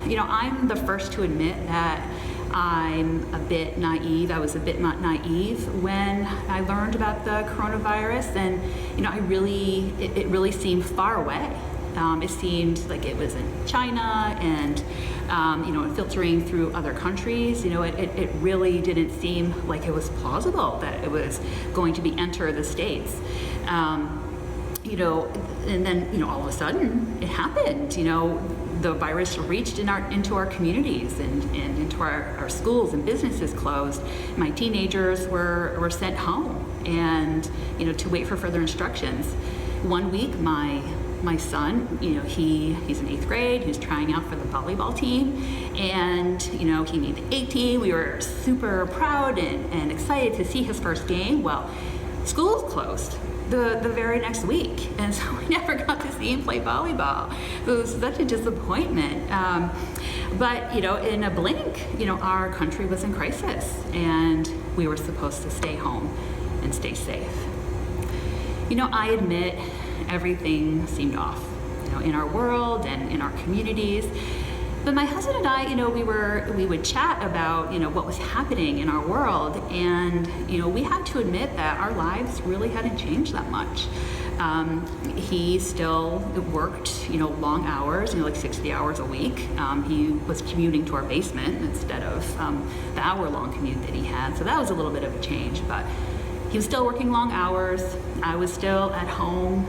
I'm the first to admit that I'm a bit naive. I was a bit naive when I learned about the coronavirus, and it really seemed far away. It seemed like it was in China and filtering through other countries. It really didn't seem like it was plausible that it was going to enter the States. And then all of a sudden it happened. The virus reached into our communities and into our schools, and businesses closed. My teenagers were sent home and to wait for further instructions. One week my son, he's in 8th grade, he was trying out for the volleyball team, and he made the A team. We were super proud and excited to see his first game. Well, school's closed the very next week, and so we never got to see him play volleyball. It was such a disappointment. But in a blink, our country was in crisis, and we were supposed to stay home and stay safe. I admit everything seemed off, in our world and in our communities. But my husband and I, we would chat about, what was happening in our world, and, we had to admit that our lives really hadn't changed that much. He still worked, long hours, like 60 hours a week. He was commuting to our basement instead of the hour-long commute that he had. So that was a little bit of a change, but he was still working long hours. I was still at home,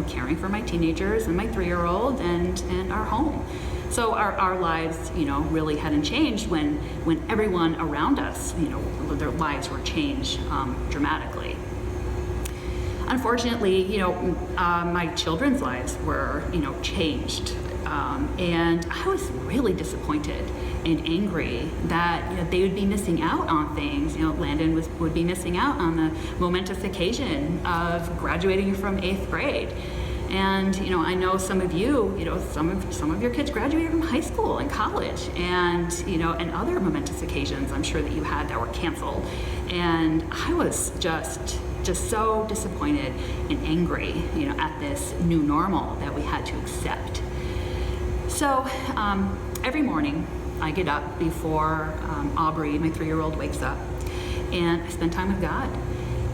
caring for my teenagers and my 3-year-old and our home. So our lives, really hadn't changed when everyone around us, their lives were changed dramatically. Unfortunately, my children's lives were, changed. And I was really disappointed and angry that they would be missing out on things. Landon would be missing out on the momentous occasion of graduating from 8th grade. And I know some of you, some of your kids graduated from high school and college, and and other momentous occasions I'm sure that you had that were canceled. And I was just so disappointed and angry, at this new normal that we had to accept. So every morning I get up before Aubrey, my 3-year-old, wakes up, and I spend time with God.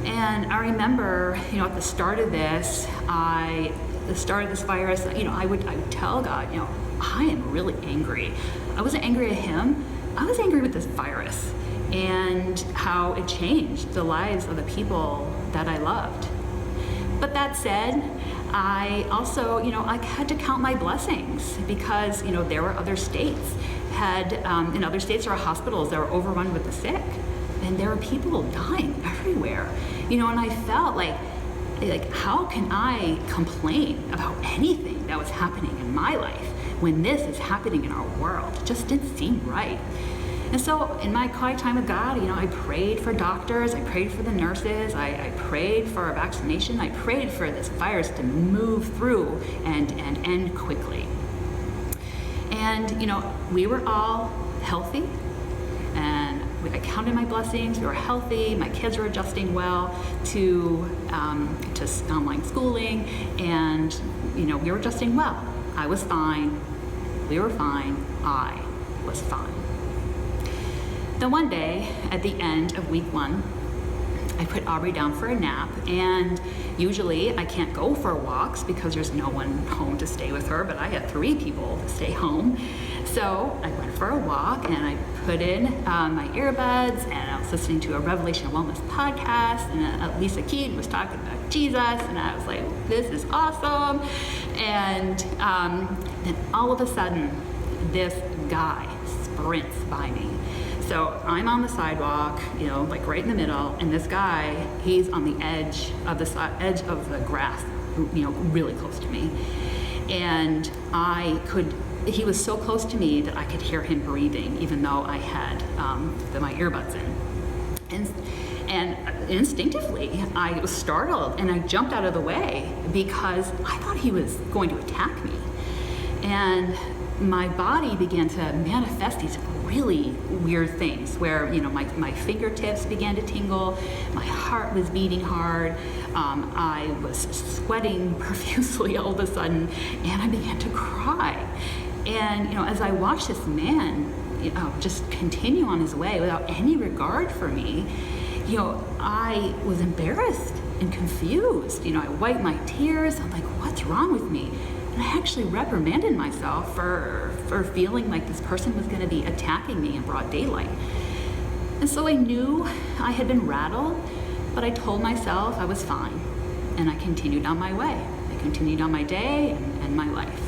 And I remember, at the start of this virus, I would tell God, I am really angry. I wasn't angry at him. I was angry with this virus and how it changed the lives of the people that I loved. But that said, I also, I had to count my blessings because, there were other states in other states there were hospitals that were overrun with the sick, and there were people dying everywhere, and I felt like how can I complain about anything that was happening in my life when this is happening in our world? It just didn't seem right. And so in my quiet time with God, I prayed for doctors, I prayed for the nurses, I prayed for a vaccination, I prayed for this virus to move through and end quickly. And, we were all healthy, and I counted my blessings. We were healthy. My kids were adjusting well to online schooling, and we were adjusting well. I was fine. We were fine. I was fine. Then one day, at the end of week 1, I put Aubrey down for a nap, and usually I can't go for walks because there's no one home to stay with her, but I had 3 people to stay home. So I went for a walk, and I put in my earbuds, and I was listening to a Revelation Wellness podcast, and Lisa Keene was talking about Jesus, and I was like, this is awesome. And then all of a sudden, this guy sprints by me. So I'm on the sidewalk, right in the middle, and this guy, he's on the edge of the grass, really close to me. And he was so close to me that I could hear him breathing, even though I had my earbuds in. And instinctively, I was startled, and I jumped out of the way because I thought he was going to attack me. And my body began to manifest these really weird things where, my fingertips began to tingle, my heart was beating hard, I was sweating profusely all of a sudden, and I began to cry. And, as I watched this man, just continue on his way without any regard for me, I was embarrassed and confused. I wiped my tears. I'm like, what's wrong with me? And I actually reprimanded myself for feeling like this person was going to be attacking me in broad daylight. And so I knew I had been rattled, but I told myself I was fine. And I continued on my way. I continued on my day and my life.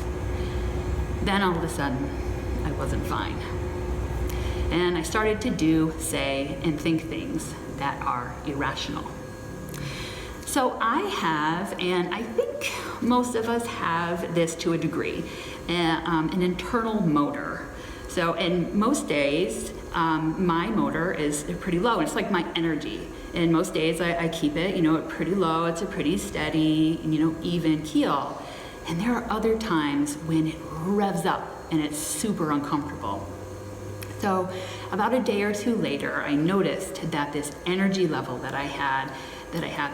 Then all of a sudden, I wasn't fine. And I started to do, say, and think things that are irrational. So I have, and I think most of us have this to a degree, an internal motor. So in most days, my motor is pretty low. It's like my energy. And most days I keep it, pretty low. It's a pretty steady, even keel. And there are other times when it revs up and it's super uncomfortable. So about a day or two later, I noticed that this energy level that I have,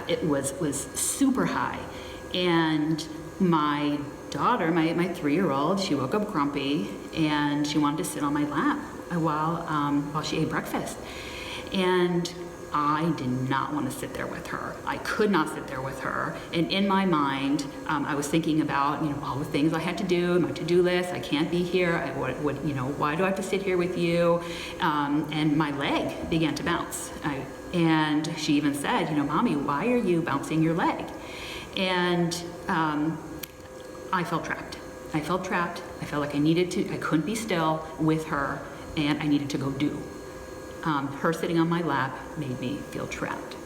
it was super high. And my daughter, my 3-year-old, she woke up grumpy and she wanted to sit on my lap while she ate breakfast. And I did not want to sit there with her. I could not sit there with her. And in my mind, I was thinking about, all the things I had to do, my to-do list. I can't be here. Why do I have to sit here with you? And my leg began to bounce. And she even said, Mommy, why are you bouncing your leg? And I felt trapped. I felt like I couldn't be still with her, and I needed to go do. Her sitting on my lap made me feel trapped.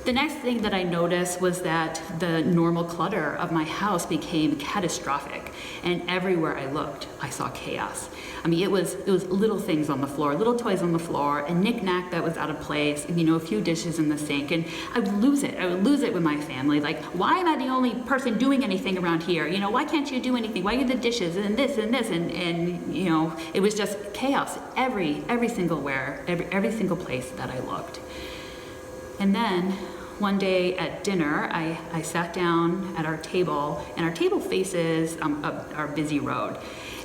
The next thing that I noticed was that the normal clutter of my house became catastrophic, and everywhere I looked, I saw chaos. It was little things on the floor, little toys on the floor, a knick-knack that was out of place, and a few dishes in the sink, and I would lose it. I would lose it with my family. Like, why am I the only person doing anything around here? Why can't you do anything? Why are you the dishes and this and this? And it was just chaos every single place that I looked. And then one day at dinner, I sat down at our table, and our table faces our busy road.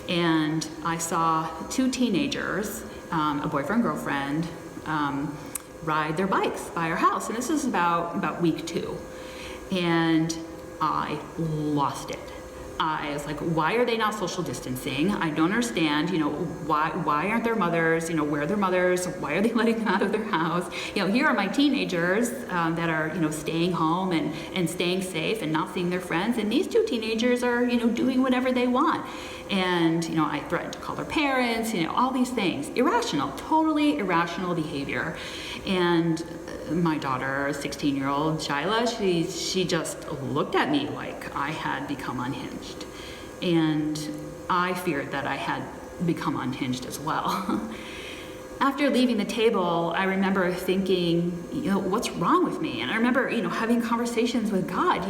And I saw 2 teenagers, a boyfriend, girlfriend, ride their bikes by our house. And this was about week 2. And I lost it. I was like, why are they not social distancing? I don't understand, why aren't their mothers, where are their mothers? Why are they letting them out of their house? Here are my teenagers that are, staying home and staying safe and not seeing their friends. And these 2 teenagers are, doing whatever they want. And, I threatened to call their parents, all these things. Irrational, totally irrational behavior. And my daughter, 16-year-old Shyla, she just looked at me like I had become unhinged. And I feared that I had become unhinged as well. After leaving the table, I remember thinking, what's wrong with me? And I remember, having conversations with God,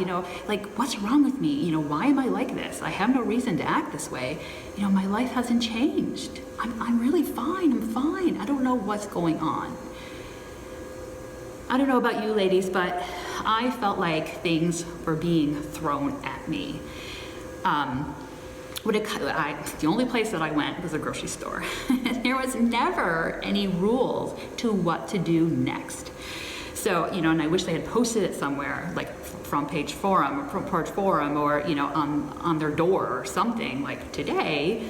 like, what's wrong with me? Why am I like this? I have no reason to act this way. My life hasn't changed. I'm really fine. I'm fine. I don't know what's going on. I don't know about you ladies, but I felt like things were being thrown at me. The only place that I went was a grocery store. There was never any rules to what to do next. So, and I wish they had posted it somewhere, like front porch forum, or, on their door or something, like, today,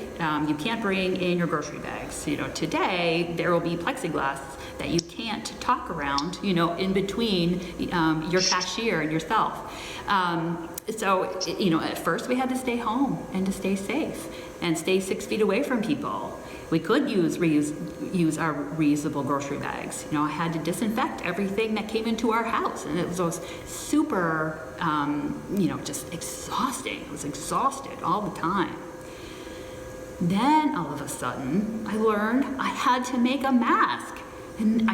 you can't bring in your grocery bags. Today, there will be plexiglass that you can't talk around, in between your cashier and yourself. So, at first we had to stay home and to stay safe and stay 6 feet away from people. We could use our reusable grocery bags. I had to disinfect everything that came into our house, and it was super, just exhausting. I was exhausted all the time. Then all of a sudden, I learned I had to make a mask, and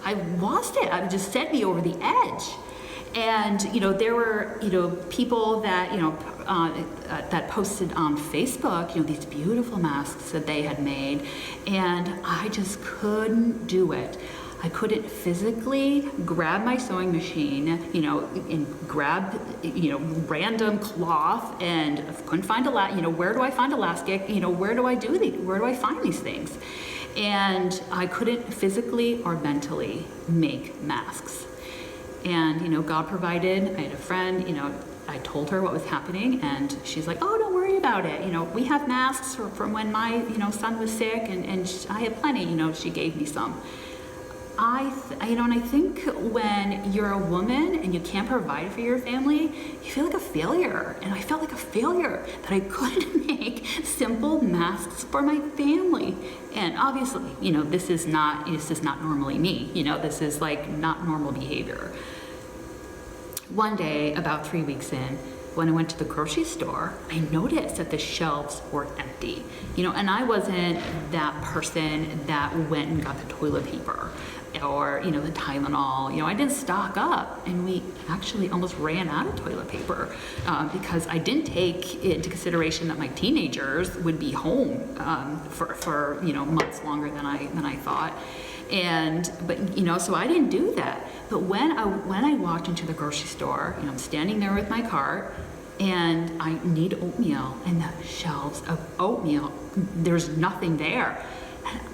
I lost it. It just sent me over the edge. And, there were, people that, that posted on Facebook, these beautiful masks that they had made, and I just couldn't do it. I couldn't physically grab my sewing machine, and grab, random cloth, and couldn't find where do I find elastic? Where do I find these things? And I couldn't physically or mentally make masks. And, God provided. I had a friend, I told her what was happening, and she's like, oh, don't worry about it. We have masks from when my, son was sick, and I have plenty, she gave me some. And I think when you're a woman and you can't provide for your family, you feel like a failure. And I felt like a failure that I couldn't make simple masks for my family. And obviously, this is not normally me. This is like not normal behavior. One day, about 3 weeks in, when I went to the grocery store, I noticed that the shelves were empty. And I wasn't that person that went and got the toilet paper or, the Tylenol. I didn't stock up, and we actually almost ran out of toilet paper because I didn't take into consideration that my teenagers would be home for months longer than I thought. So I didn't do that. But when I walked into the grocery store, I'm standing there with my cart, and I need oatmeal, and the shelves of oatmeal, there's nothing there.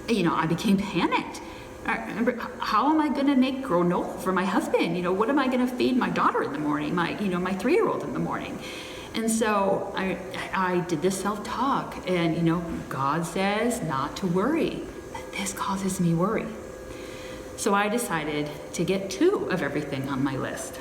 I became panicked. I remember, how am I going to make granola for my husband? What am I going to feed my daughter in the morning, my 3-year-old in the morning? And so I did this self-talk, and, God says not to worry, but this causes me worry. So I decided to get 2 of everything on my list.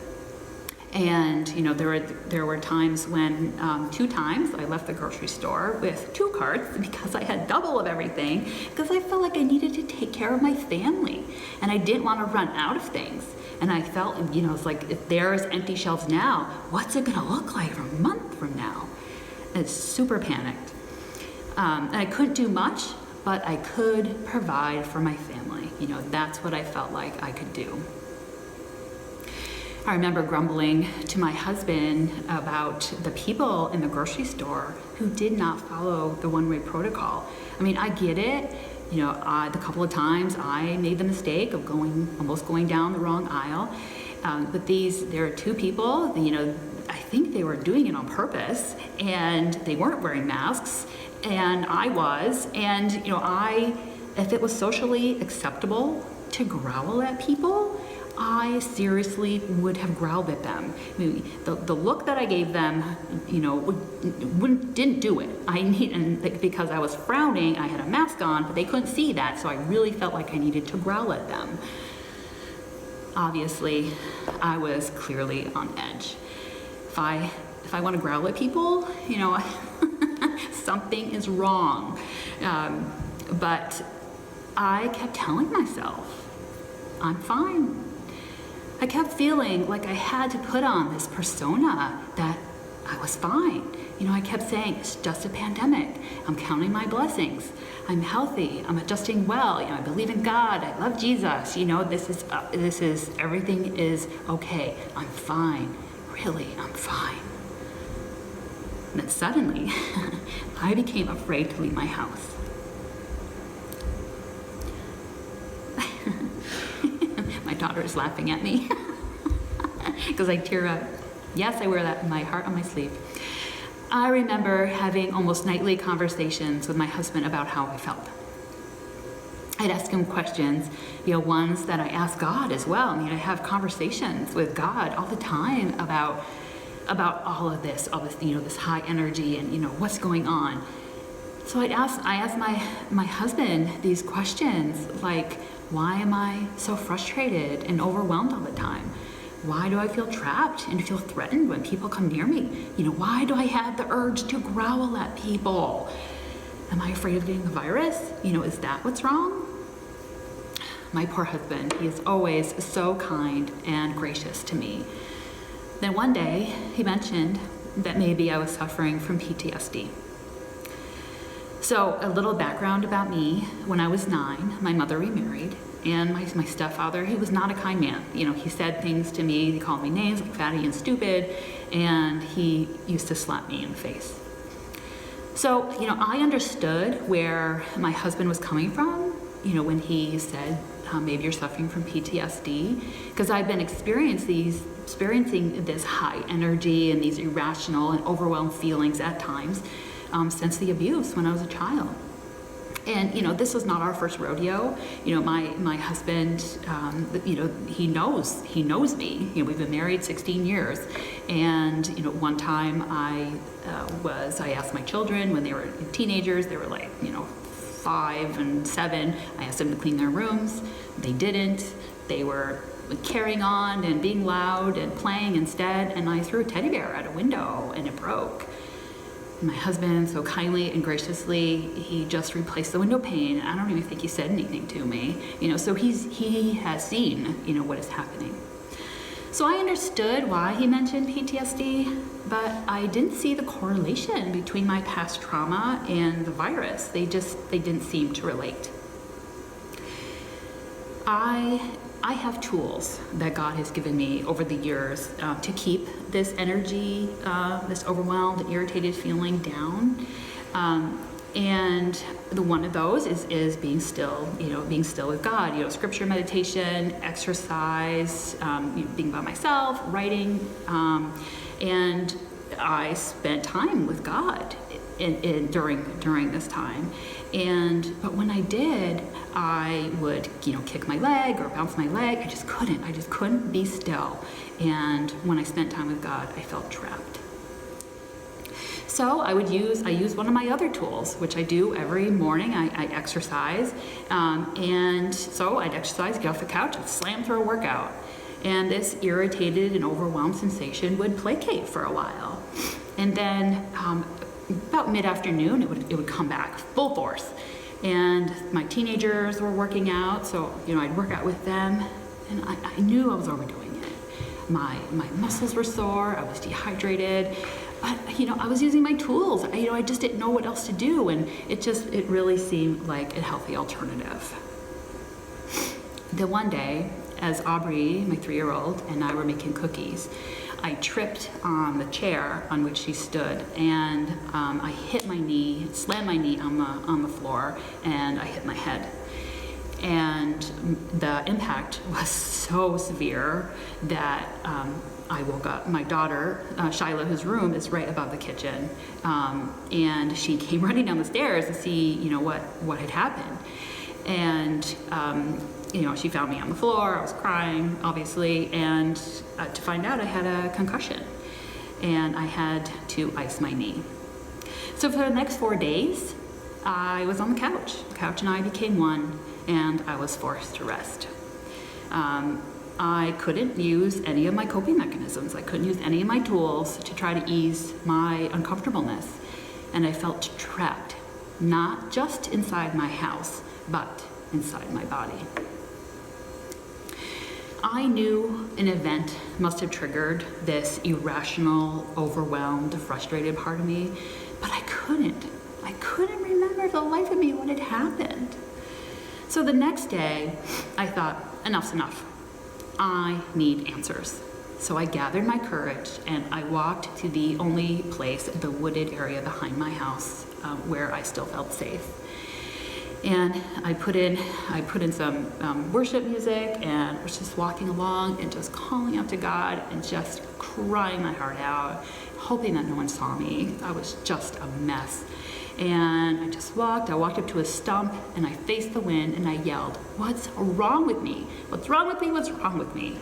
And, there were times when 2 times I left the grocery store with 2 carts because I had double of everything, because I felt like I needed to take care of my family and I didn't want to run out of things. And I felt, it's like, if there's empty shelves now, what's it gonna look like a month from now? And it's super panicked. And I couldn't do much, but I could provide for my family. That's what I felt like I could do. I remember grumbling to my husband about the people in the grocery store who did not follow the one-way protocol. I get it. The couple of times I made the mistake of almost going down the wrong aisle. But there are 2 people, I think they were doing it on purpose, and they weren't wearing masks, and I was. And, if it was socially acceptable to growl at people, I seriously would have growled at them. The look that I gave them, didn't do it. Because I was frowning, I had a mask on, but they couldn't see that, so I really felt like I needed to growl at them. Obviously, I was clearly on edge. If I want to growl at people, something is wrong. But I kept telling myself, I'm fine. I kept feeling like I had to put on this persona that I was fine. I kept saying, it's just a pandemic. I'm counting my blessings. I'm healthy. I'm adjusting well. I believe in God. I love Jesus. This is, everything is okay. I'm fine. Really, I'm fine. And then suddenly, I became afraid to leave my house. My daughter is laughing at me because I tear up. Yes, I wear that in my heart on my sleeve. I remember having almost nightly conversations with my husband about how I felt. I'd ask him questions, ones that I ask God as well. I have conversations with God all the time about all of this, this high energy and, what's going on. So I asked my husband these questions, like, why am I so frustrated and overwhelmed all the time? Why do I feel trapped and feel threatened when people come near me? Why do I have the urge to growl at people? Am I afraid of getting the virus? Is that what's wrong? My poor husband, he is always so kind and gracious to me. Then one day, he mentioned that maybe I was suffering from PTSD. So a little background about me: when I was 9, my mother remarried, and my stepfather, he was not a kind man. He said things to me, he called me names like fatty and stupid, and he used to slap me in the face. So, I understood where my husband was coming from, when he said, maybe you're suffering from PTSD, because I've been experiencing this high energy and these irrational and overwhelmed feelings at times since the abuse when I was a child. And this was not our first rodeo. My husband, he knows me. We've been married 16 years, and one time I asked my children when they were teenagers, they were like 5 and 7. I asked them to clean their rooms. They didn't. They were carrying on and being loud and playing instead, and I threw a teddy bear out a window and it broke. My husband, so kindly and graciously, he just replaced the window pane. I don't even think he said anything to me. So he has seen, what is happening. So I understood why he mentioned PTSD, but I didn't see the correlation between my past trauma and the virus. They didn't seem to relate. I have tools that God has given me over the years to keep this energy, this overwhelmed and irritated feeling down. And one of those is being still, being still with God, scripture, meditation, exercise, being by myself, writing. And I spent time with God during this time. But when I did, I would, kick my leg or bounce my leg. I just couldn't be still. And when I spent time with God, I felt trapped. So I use one of my other tools, which I do every morning. I exercise. And so I'd exercise, get off the couch, I'd slam through a workout. And this irritated and overwhelmed sensation would placate for a while. And then about mid-afternoon, it would come back full force. And my teenagers were working out, so I'd work out with them, and I knew I was overdoing it. My muscles were sore, I was dehydrated, but I was using my tools. I just didn't know what else to do, and it really seemed like a healthy alternative. Then one day, as Aubrey, my 3-year-old, and I were making cookies, I tripped on the chair on which she stood, and I hit my knee, slammed my knee on the floor, and I hit my head. And the impact was so severe that I woke up. My daughter, Shyla, whose room is right above the kitchen, and she came running down the stairs to see, what had happened. And she found me on the floor. I was crying, obviously, and to find out I had a concussion, and I had to ice my knee. So for the next 4 days, I was on the couch. The couch and I became one, and I was forced to rest. I couldn't use any of my coping mechanisms. I couldn't use any of my tools to try to ease my uncomfortableness, and I felt trapped, not just inside my house, but inside my body. I knew an event must have triggered this irrational, overwhelmed, frustrated part of me, but I couldn't remember for the life of me what had happened. So the next day, I thought, enough's enough. I need answers. So I gathered my courage and I walked to the only place, the wooded area behind my house, where I still felt safe. And I put in some worship music, and was just walking along and just calling out to God and just crying my heart out, hoping that no one saw me. I was just a mess. And I walked up to a stump, and I faced the wind, and I yelled, "What's wrong with me? What's wrong with me? What's wrong with me?"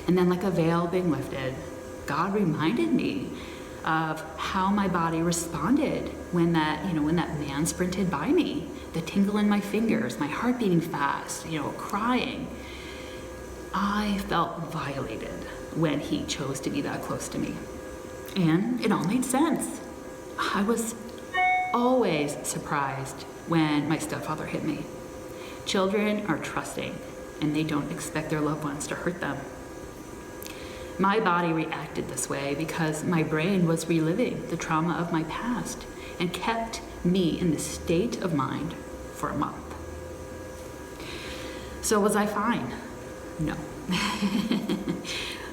And then, like a veil being lifted, God reminded me of how my body responded when that man sprinted by me, the tingle in my fingers, my heart beating fast, crying. I felt violated when he chose to be that close to me. And it all made sense. I was always surprised when my stepfather hit me. Children are trusting, and they don't expect their loved ones to hurt them. My body reacted this way because my brain was reliving the trauma of my past and kept me in this state of mind for a month. So was I fine? No.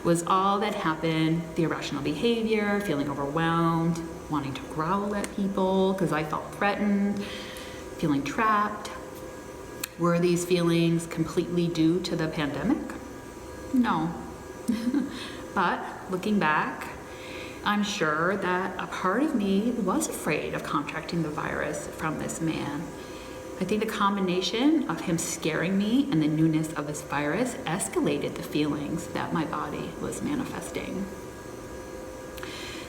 Was all that happened the irrational behavior, feeling overwhelmed, wanting to growl at people because I felt threatened, feeling trapped? Were these feelings completely due to the pandemic? No. But looking back, I'm sure that a part of me was afraid of contracting the virus from this man. I think the combination of him scaring me and the newness of his virus escalated the feelings that my body was manifesting.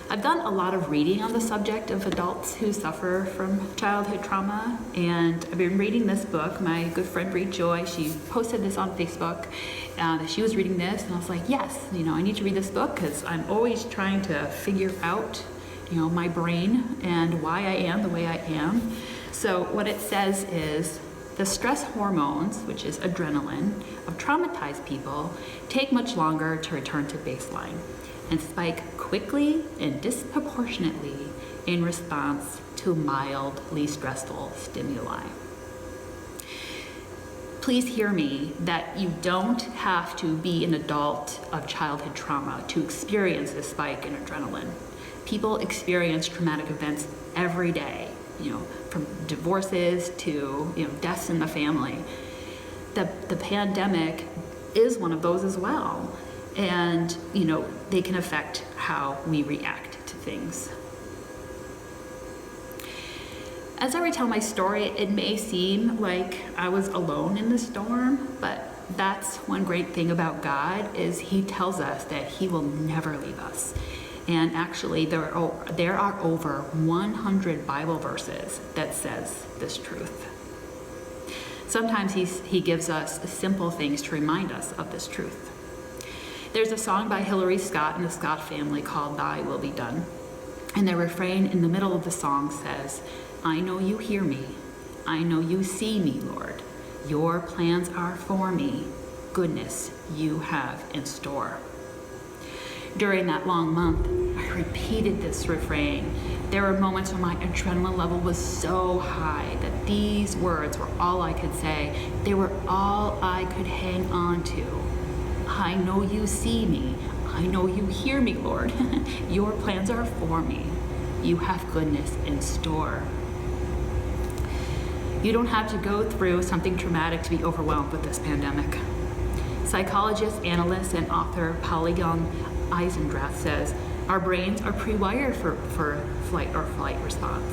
I've done a lot of reading on the subject of adults who suffer from childhood trauma, and I've been reading this book. My good friend Bree Joy, she posted this on Facebook, that she was reading this, and I was like, yes, I need to read this book because I'm always trying to figure out, my brain and why I am the way I am. So what it says is, the stress hormones, which is adrenaline, of traumatized people take much longer to return to baseline and spike quickly and disproportionately in response to mildly stressful stimuli. Please hear me that you don't have to be an adult of childhood trauma to experience this spike in adrenaline. People experience traumatic events every day, from divorces to deaths in the family. The pandemic is one of those as well. And, they can affect how we react to things. As I retell my story, it may seem like I was alone in the storm, but that's one great thing about God is He tells us that He will never leave us. And actually, there are over 100 Bible verses that says this truth. Sometimes He gives us simple things to remind us of this truth. There's a song by Hillary Scott and the Scott family called Thy Will Be Done. And the refrain in the middle of the song says, I know you hear me. I know you see me, Lord. Your plans are for me. Goodness you have in store. During that long month, I repeated this refrain. There were moments when my adrenaline level was so high that these words were all I could say. They were all I could hang on to. I know you see me. I know you hear me, Lord. Your plans are for me. You have goodness in store. You don't have to go through something traumatic to be overwhelmed with this pandemic. Psychologist, analyst, and author Polygon Eisendrath says, our brains are pre-wired for flight or flight response.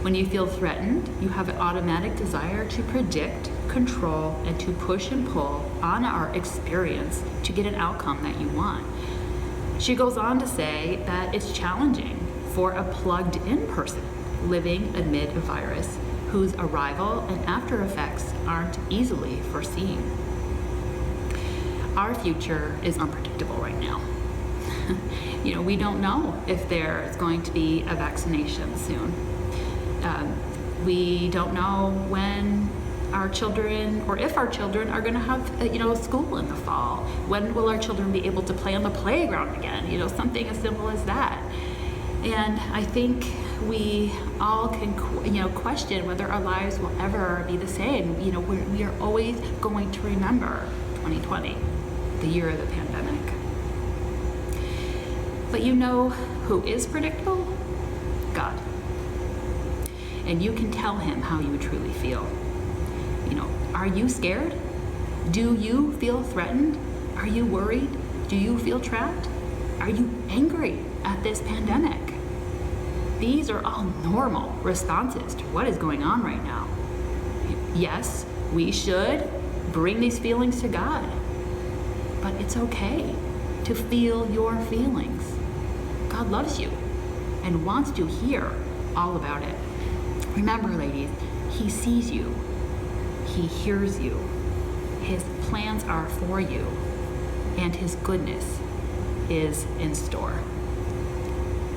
When you feel threatened, you have an automatic desire to predict, control, and to push and pull on our experience to get an outcome that you want. She goes on to say that it's challenging for a plugged-in person living amid a virus whose arrival and after effects aren't easily foreseen. Our future is unpredictable right now. We don't know if there is going to be a vaccination soon. We don't know when our children, or if our children are going to have, school in the fall. When will our children be able to play on the playground again? Something as simple as that. And I think we all can, question whether our lives will ever be the same. We are always going to remember 2020, the year of the pandemic. But who is predictable? God. And you can tell Him how you truly feel. Are you scared? Do you feel threatened? Are you worried? Do you feel trapped? Are you angry at this pandemic? These are all normal responses to what is going on right now. Yes, we should bring these feelings to God, but it's okay to feel your feelings. God loves you and wants to hear all about it. Remember, ladies, He sees you. He hears you. His plans are for you, and His goodness is in store.